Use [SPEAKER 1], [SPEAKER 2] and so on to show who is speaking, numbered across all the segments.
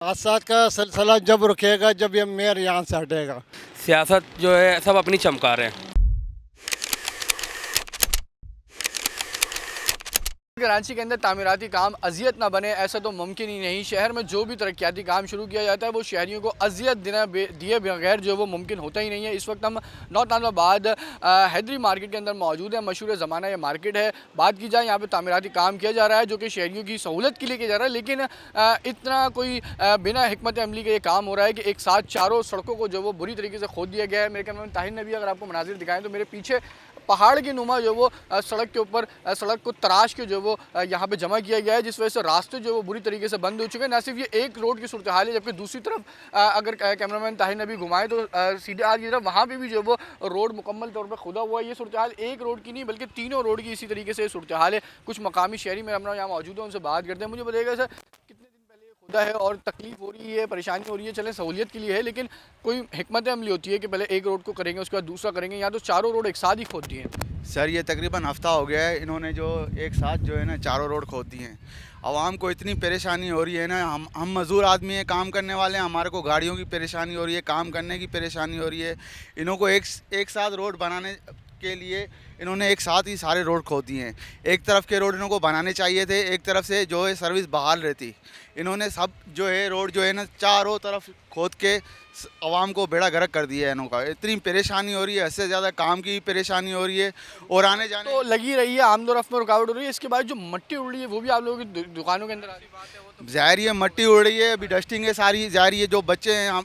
[SPEAKER 1] हादसात का सिलसिला जब रुकेगा जब ये मेयर यहाँ से हटेगा।
[SPEAKER 2] सियासत जो है सब अपनी चमका रहे हैं।
[SPEAKER 3] कराची के अंदर तामीराती काम अजियत ना बने ऐसा तो मुमकिन ही नहीं। शहर में जो भी तरक्याती काम शुरू किया जाता है वो शहरियों को अजियत दिए बगैर जो वो मुमकिन होता ही नहीं है। इस वक्त हम नॉर्थ नाज़िमाबाद हैदरी मार्केट के अंदर मौजूद है। मशहूर ज़माना ये मार्केट है। बात की जाए यहाँ पे तामीराती काम किया जा रहा है जो कि शहरियों की सहूलत के लिए किया जा रहा है, लेकिन इतना कोई बिना हिकमत अमली के ये काम हो रहा है कि एक साथ चारों सड़कों को जो वो बुरी तरीके से खोद दिया गया है। मेरे ख्याल में ताहिर ने भी अगर आपको मनाजिर दिखाएं तो मेरे पीछे पहाड़ की नुमा जो वो सड़क के ऊपर सड़क को तराश के जो वो यहाँ पे जमा किया गया है, जिस वजह से रास्ते जो वो बुरी तरीके से बंद हो चुके हैं। ना सिर्फ ये एक रोड की सूरत हाल है, जबकि दूसरी तरफ अगर कैमरामैन ताहिर ने भी घुमाए तो सीधे आज की तरफ वहाँ पे भी जो वो रोड मुकम्मल तौर पर खुदा हुआ है। ये सूरत हाल एक रोड की नहीं बल्कि तीनों रोड की इसी तरीके से सूरत हाल है। कुछ मकामी शहरी मेरे अपना यहाँ मौजूद है, उनसे बात करते हैं। मुझे बताइएगा सर, कितने दिन पहले ये खुदा है और तकलीफ हो रही है, परेशानी हो रही है? चलें सहूलियत के लिए है, लेकिन कोई हिकमत अमली होती है कि पहले एक रोड को करेंगे उसके बाद दूसरा करेंगे, यहाँ तो चारों रोड एक साथ ही खोद दिए हैं।
[SPEAKER 4] सर ये तकरीबन हफ्ता हो गया है, इन्होंने जो एक साथ जो है ना चारों रोड खोद दी हैं। आवाम को इतनी परेशानी हो रही है ना, हम मज़दूर आदमी हैं, काम करने वाले हैं, हमारे को गाड़ियों की परेशानी हो रही है, काम करने की परेशानी हो रही है। इन्हों को एक साथ रोड बनाने के लिए इन्होंने एक साथ ही सारे रोड खोद दिए हैं। एक तरफ के रोड इन्हों को बनाने चाहिए थे, एक तरफ से जो है सर्विस बहाल रहती। इन्होंने सब जो है रोड जो है ना चारों तरफ खोद के आवाम को बेड़ा गर्क कर दिया है। इन्हों का इतनी परेशानी हो रही है, इससे ज़्यादा काम की भी परेशानी हो रही है और आने जाने
[SPEAKER 3] तो लगी रही है, आमदो रफ्त में रुकावट हो रही है। इसके बाद जो मट्टी उड़ रही है वो भी आप लोगों की दुकानों के अंदर आ रही है।
[SPEAKER 4] ज़ाहिर है मट्टी उड़ रही है, अभी डस्टिंग है सारी। ज़ाहिर है जो बच्चे हैं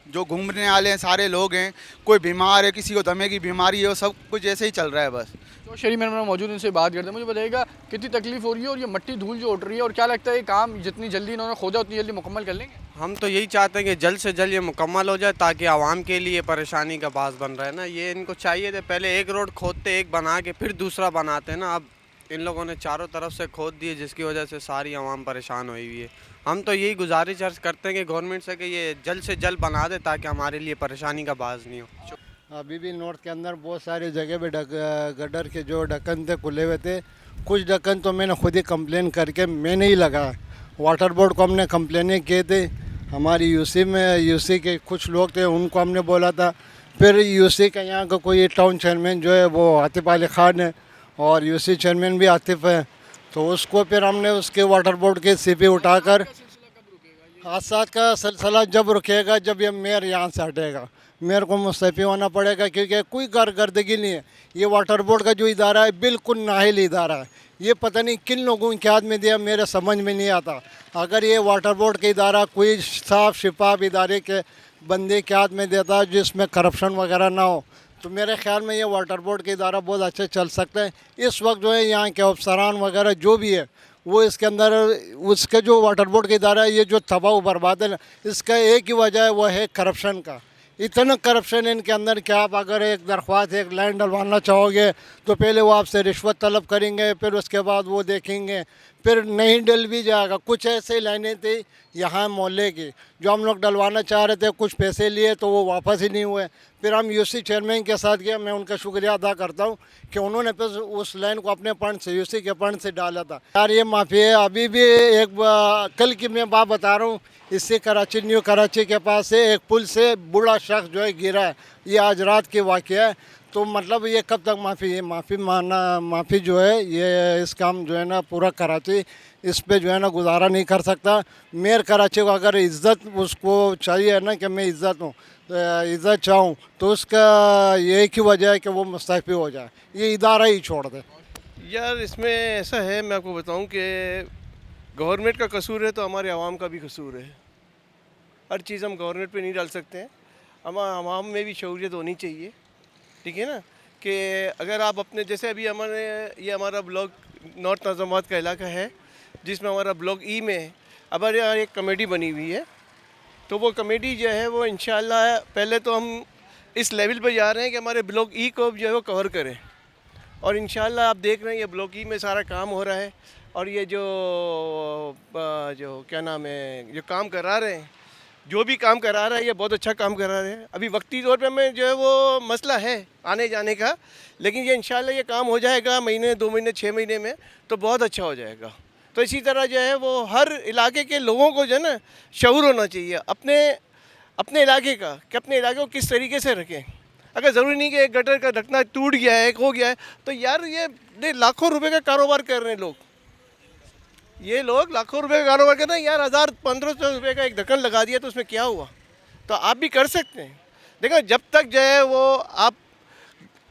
[SPEAKER 4] जो घूमने वाले हैं, सारे लोग हैं, कोई बीमार है, किसी को दमे की बीमारी है, वो सब कुछ ऐसे ही चल रहा है बस।
[SPEAKER 3] तो शहरी मेरे मौजूद उनसे बात करते हैं। मुझे बताइएगा कितनी तकलीफ हो रही है और ये मट्टी धूल जो उठ रही है, और क्या लगता है ये काम जितनी जल्दी इन्होंने खोदा उतनी जल्दी मुकम्मल कर लेंगे?
[SPEAKER 5] हम तो यही चाहते हैं कि जल्द से जल्द ये मुकम्मल हो जाए ताकि आवाम के लिए परेशानी का बास बन रहा है ना। ये इनको चाहिए थे पहले एक रोड खोदते, एक बना के फिर दूसरा बनाते हैं ना। अब इन लोगों ने चारों तरफ से खोद दिए जिसकी वजह से सारी आवाम परेशान हुई हुई है। हम तो यही गुजारिश अर्ज करते हैं कि गवर्नमेंट से कि ये जल्द से जल्द बना दे ताकि हमारे लिए परेशानी का बास नहीं हो।
[SPEAKER 1] अभी भी नॉर्थ के अंदर बहुत सारी जगह पे गटर के जो ढक्कन थे खुले हुए थे। कुछ ढक्कन तो मैंने खुद ही कंप्लेन करके मैंने ही लगाया। वाटर बोर्ड को हमने कंप्लेनें किए थे, हमारी यूसी के कुछ लोग थे उनको हमने बोला था। फिर यूसी का यहाँ का कोई टाउन चेयरमैन जो है वो आतिफ अली खान है और यूसी चेयरमैन भी आतिफ है, तो उसको फिर हमने उसके वाटर बोर्ड के सीपी उठाकर हादसात का सिलसिला जब रुकेगा जब ये मेयर यहाँ से हटेगा। मेयर को मुस्तफ़ी होना पड़ेगा क्योंकि कोई कारकर्दगी नहीं है। ये वाटर बोर्ड का जो इदारा है बिल्कुल नाहिल इदारा है। ये पता नहीं किन लोगों के हाथ में दिया, मेरे समझ में नहीं आता। अगर ये वाटर बोर्ड का इदारा कोई साफ शिफाफ इदारे के बंदे के हाथ में देता जिसमें करप्शन वगैरह ना हो तो मेरे ख्याल में ये वाटर बोर्ड का इदारा बहुत अच्छे चल सकते हैं। इस वक्त जो है यहाँ के अफसरान वगैरह जो भी है वो इसके अंदर उसका जो वाटर बोर्ड का इदारा है ये जो तबाह बर्बाद है, इसका एक ही वजह है, वो है करप्शन का। इतना करप्शन है इनके अंदर कि आप अगर एक दरख्वास्त एक लैंड डलवाना चाहोगे तो पहले वो आपसे रिश्वत तलब करेंगे, फिर उसके बाद वो देखेंगे, फिर नहीं डल भी जाएगा। कुछ ऐसे लाइनें थी यहाँ मोहल्ले की जो हम लोग डलवाना चाह रहे थे, कुछ पैसे लिए तो वो वापस ही नहीं हुए। फिर हम यूसी चेयरमैन के साथ गए, मैं उनका शुक्रिया अदा करता हूँ कि उन्होंने फिर उस लाइन को अपने फंड से यूसी के फंड से डाला था। यार ये माफ़ी है। अभी भी एक कल की मैं बात बता रहा हूँ, इससे कराची न्यू कराची के पास से एक पुल से बूढ़ा शख्स जो है गिरा है। ये आज रात की वाक़या है। तो मतलब ये कब तक माफ़ी जो है ये इस काम जो है ना पूरा कराची इस पे जो है ना गुजारा नहीं कर सकता। मेयर कराची को अगर इज़्ज़त उसको चाहिए ना कि मैं इज़्ज़त चाहूँ तो उसका यही की वजह है कि वो मुस्तफ़ी हो जाए, ये इदारा ही छोड़ दे।
[SPEAKER 6] यार इसमें ऐसा है, मैं आपको बताऊं कि गवर्नमेंट का कसूर है तो हमारे आवाम का भी कसूर है। हर चीज़ हम गवर्नमेंट पे नहीं डाल सकते हैं, आवाम में भी शऊरियत होनी चाहिए। ठीक है ना, कि अगर आप अपने जैसे अभी हमारा ब्लॉक नॉर्थ नाज़िमाबाद का इलाका है जिसमें हमारा ब्लॉक ई में है। अब यहाँ एक कमेटी बनी हुई है, तो वो कमेटी जो है वो इंशाल्लाह पहले तो हम इस लेवल पे जा रहे हैं कि हमारे ब्लॉक ई को जो है वो कवर करें, और इंशाल्लाह आप देख रहे हैं ये ब्लॉक ई में सारा काम हो रहा है। और ये जो क्या नाम है जो काम करा रहे हैं, जो भी काम करा रहा है ये बहुत अच्छा काम करा रहे हैं। अभी वक्ती तौर पे हमें जो है वो मसला है आने जाने का, लेकिन ये इंशाल्लाह ये काम हो जाएगा महीने 2 महीने 6 महीने में तो बहुत अच्छा हो जाएगा। तो इसी तरह जो है वो हर इलाके के लोगों को जो है ना शऊर होना चाहिए अपने अपने इलाके का, कि अपने इलाके को किस तरीके से रखें। अगर ज़रूरी नहीं कि एक गटर का ढकना टूट गया है, एक हो गया है, तो यार ये लाखों रुपए का कारोबार कर रहे हैं लोग। ये लोग लाखों रुपए का कारोबार कर रहे हैं। यार 1000-1500 रुपये का एक ढक्कन लगा दिया तो उसमें क्या हुआ? तो आप भी कर सकते हैं। देखो जब तक जो है वो आप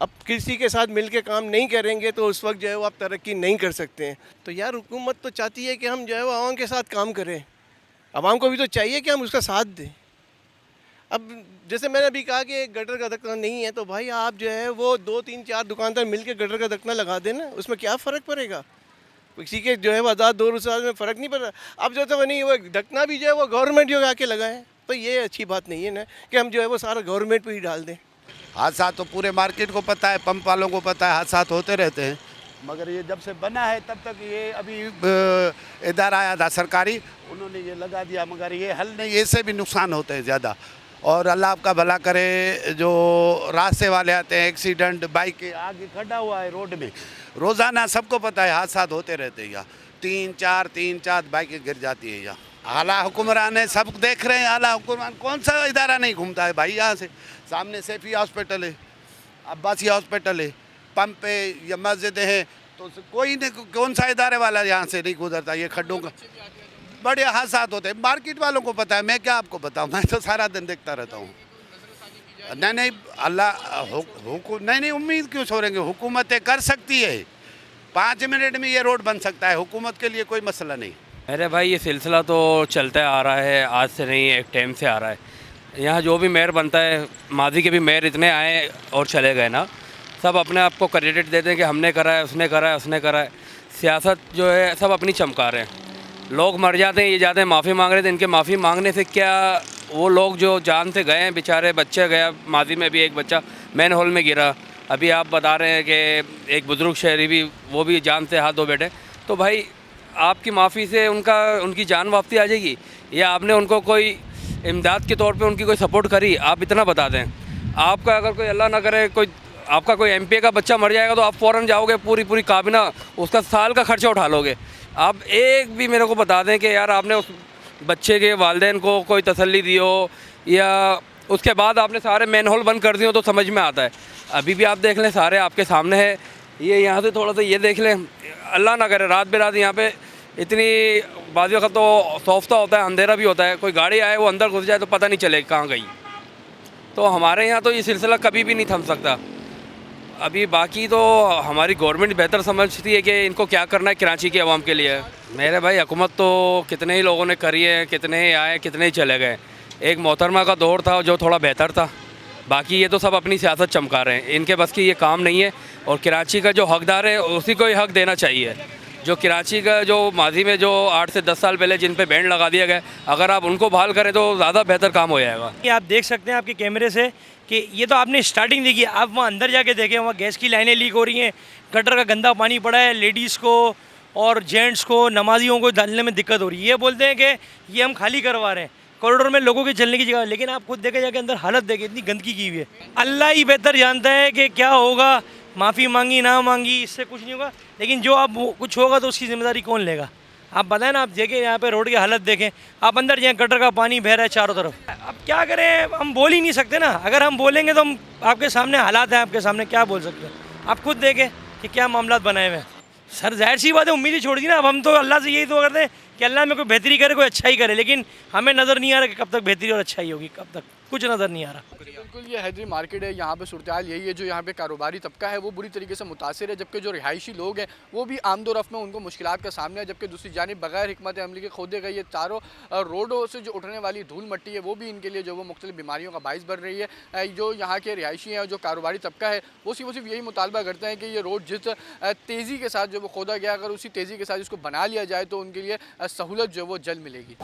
[SPEAKER 6] अब किसी के साथ मिल के काम नहीं करेंगे तो उस वक्त जो है वो आप तरक्की नहीं कर सकते हैं। तो यार हुकूमत तो चाहती है कि हम जो है वो आवाम के साथ काम करें, आवाम को भी तो चाहिए कि हम उसका साथ दें। अब जैसे मैंने अभी कहा कि एक गटर का ढकना नहीं है, तो भाई आप जो है वो 2-3-4 दुकानदार मिल के गटर का ढकना लगा देना, उसमें क्या फ़र्क पड़ेगा? किसी के जो है वो 1000-200 में फ़र्क नहीं पड़ रहा। अब जो तो नहीं वो ढकना भी जो है वो गवर्नमेंट जो आके लगाए, तो ये अच्छी बात नहीं है ना कि हम जो है वो सारा गवर्नमेंट पे ही डाल दें।
[SPEAKER 7] हादसा तो पूरे मार्केट को पता है, पंप वालों को पता है, हादसा होते रहते हैं। मगर ये जब से बना है तब तक ये अभी इदारा आया था सरकारी, उन्होंने ये लगा दिया, मगर ये हल नहीं, इससे भी नुकसान होते हैं ज़्यादा। और अल्लाह आपका भला करे, जो रास्ते वाले आते हैं, एक्सीडेंट, बाइक के आगे खड़ा हुआ है रोड में, रोज़ाना सबको पता है हादसा होते रहते हैं। यहाँ 3-4 बाइकें गिर जाती है। यहाँ आला हुक्मरान है, सब देख रहे हैं। आला हुक्मरान कौन सा इदारा नहीं घूमता है भाई? यहाँ से सामने सैफी हॉस्पिटल है, अब्बासी हॉस्पिटल है, पंप है या मस्जिद है, तो कोई नहीं, कौन सा इदारे वाला यहाँ से नहीं गुजरता। ये खड्डों का बड़े हादसा होते हैं। मार्केट वालों को पता है, मैं क्या आपको बताऊँ? मैं तो सारा दिन देखता रहता हूँ। नहीं अल्लाह नहीं उम्मीद क्यों छोड़ेंगे? हुकूमतें कर सकती है, 5 मिनट में ये रोड बन सकता है, हुकूमत के लिए कोई मसला नहीं।
[SPEAKER 2] अरे भाई ये सिलसिला तो चलता आ रहा है, आज से नहीं, एक टाइम से आ रहा है। यहाँ जो भी मेयर बनता है, माजी के भी मेयर इतने आए और चले गए ना, सब अपने आप को क्रेडिट देते हैं कि हमने करा है, उसने करा है, उसने करा है। सियासत जो है सब अपनी चमका रहे हैं। लोग मर जाते हैं, ये जाते हैं माफ़ी मांग रहे थे। इनके माफ़ी मांगने से क्या, वो लोग जो जान से गए हैं बेचारे, बच्चे गया, माजी में भी एक बच्चा मैन होल में गिरा। अभी आप बता रहे हैं कि एक बुज़ुर्ग शहरी भी, वो भी जान से हाथ धो बैठे। तो भाई आपकी माफ़ी से उनकी जान वापसी आ जाएगी, या आपने उनको कोई इमदाद के तौर पे उनकी कोई सपोर्ट करी? आप इतना बता दें। आपका अगर कोई अल्लाह ना करे कोई आपका कोई एमपी का बच्चा मर जाएगा तो आप फ़ौरन जाओगे, पूरी काबिना उसका साल का खर्चा उठा लोगे। आप एक भी मेरे को बता दें कि यार आपने उस बच्चे के वालिदैन को कोई तसल्ली दी हो, या उसके बाद आपने सारे मैनहोल बंद कर दिए हो, तो समझ में आता है। अभी भी आप देख लें, सारे आपके सामने है। ये यहाँ से थोड़ा सा ये देख लें, अल्लाह ना करे रात बेरात यहाँ पे इतनी बाज़ वक़्त तो सौफ्ता होता है, अंधेरा भी होता है, कोई गाड़ी आए वो अंदर घुस जाए तो पता नहीं चले कहाँ गई। तो हमारे यहाँ तो ये सिलसिला कभी भी नहीं थम सकता। अभी बाकी तो हमारी गवर्नमेंट बेहतर समझती है कि इनको क्या करना है कराची के अवाम के लिए। मेरे भाई हुकूमत तो कितने ही लोगों ने करी है, कितने ही आए, कितने ही चले गए। एक मोहतरमा का दौर था जो थोड़ा बेहतर था, बाकी ये तो सब अपनी सियासत चमका रहे हैं। इनके बस की ये काम नहीं है, और कराची का जो हकदार है उसी को ही हक देना चाहिए। जो कराची का जो माजी में जो 8 से 10 साल पहले जिन पे बैंड लगा दिया गया, अगर आप उनको बहाल करें तो ज़्यादा बेहतर काम हो जाएगा।
[SPEAKER 8] ये आप देख सकते हैं आपके कैमरे से कि ये तो आपने स्टार्टिंग देखी, आप वहाँ अंदर जाके देखें, वहाँ गैस की लाइनें लीक हो रही हैं, गटर का गंदा पानी पड़ा है, लेडीज़ को और जेंट्स को, नमाजियों को डालने में दिक्कत हो रही है। ये बोलते हैं कि ये हम खाली करवा रहे हैं, कॉरिडोर में लोगों के चलने की जगह, लेकिन आप खुद देखे जाके अंदर हालत देखें, इतनी गंदगी की हुई है। अल्लाह ही बेहतर जानता है कि क्या होगा, माफ़ी मांगी ना मांगी इससे कुछ नहीं होगा, लेकिन जो आप कुछ होगा तो उसकी ज़िम्मेदारी कौन लेगा? आप बताएं ना। आप देखें यहाँ पे रोड की हालत देखें, आप अंदर जाएँ, गटर का पानी बह रहा है चारों तरफ। अब क्या करें, हम बोल ही नहीं सकते ना। अगर हम बोलेंगे तो हम, आपके सामने हालात हैं, आपके सामने क्या बोल सकते हैं? आप खुद देखें कि क्या मामला बनाए हुए हैं। सर जाहिर सी बात है, उम्मीद ही छोड़ दी ना। अब हम तो अल्लाह से यही दुआ करते हैं कि अल्लाह में कोई बेहतरी करे, कोई अच्छाई करे, लेकिन हमें नज़र नहीं आ रहा कि कब तक बेहतरी और अच्छाई होगी, कब तक कुछ नज़र नहीं आ रहा।
[SPEAKER 3] बिल्कुल, ये हैदरी मार्केट है, यहाँ पे सूरत हाल यही है। जो यहाँ पे कारोबारी तबका है वो बुरी तरीके से मुतासिर है, जबकि जो रिहायशी लोग हैं वो भी आमदोरफ़्त में उनको मुश्किलात का सामना है। जबकि दूसरी जानिब बगैर हिकमत अमली के खोदे गए ये चारों रोडों से जो उठने वाली धूल मट्टी है वो भी इनके लिए जो वो मुख्तलिफ बीमारियों का बाइस बन रही है। जो यहाँ के रिहायशी हैं, जो कारोबारी तबका है, वो सिर्फ यही मुतालबा करते हैं कि ये रोड जिस तेज़ी के साथ जो वो खोदा गया, अगर उसी तेज़ी के साथ इसको बना लिया जाए तो उनके लिए सहूलत जो वो जल्द मिलेगी।